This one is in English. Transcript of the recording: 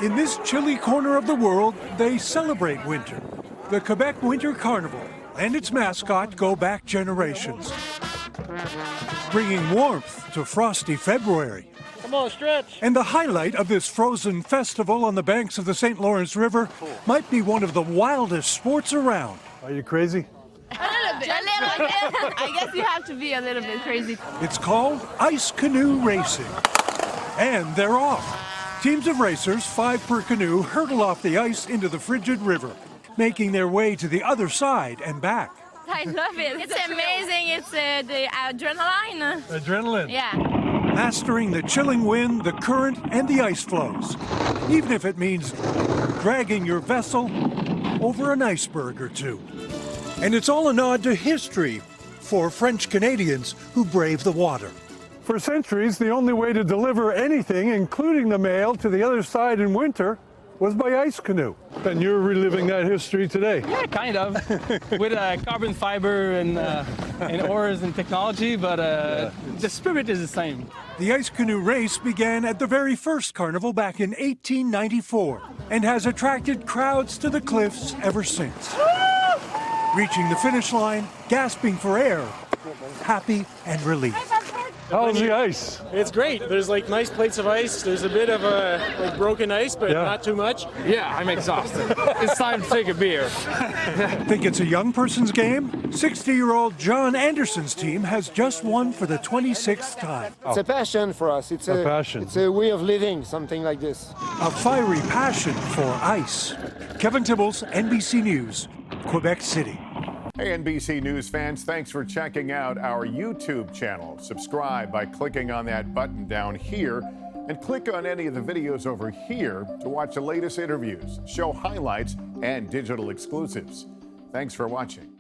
In this chilly corner of the world, they celebrate winter. The Quebec Winter Carnival and its mascot go back generations, bringing warmth to frosty February. Come on, stretch. And the highlight of this frozen festival on the banks of the St. Lawrence River might be one of the wildest sports around. Are you crazy? A little bit. I guess you have to be a little bit crazy. It's called ice canoe racing. And they're off. Teams of racers, 5 per canoe, hurtle off the ice into the frigid river, making their way to the other side and back. I love it. It's amazing. It's the adrenaline. Adrenaline. Yeah. Mastering the chilling wind, the current, and the ice flows, even if it means dragging your vessel over an iceberg or two. And it's all a nod to history for French Canadians who brave the water. For centuries, the only way to deliver anything, including the mail, to the other side in winter was by ice canoe. And you're reliving that history today. Yeah, kind of. With carbon fiber and oars and technology, but the spirit is the same. The ice canoe race began at the very first carnival back in 1894 and has attracted crowds to the cliffs ever since. Reaching the finish line, gasping for air, happy and relieved. How's the ice? It's great. There's like nice plates of ice. There's a bit of like broken ice, but not too much. Yeah, I'm exhausted. It's time to take a beer. Think it's a young person's game? 60-year-old John Anderson's team has just won for the 26th time. It's a passion for us. It's a passion. It's a way of living, something like this. A fiery passion for ice. Kevin Tibbles, NBC News, Quebec City. Hey, NBC News fans, thanks for checking out our YouTube channel. Subscribe by clicking on that button down here and click on any of the videos over here to watch the latest interviews, show highlights, and digital exclusives. Thanks for watching.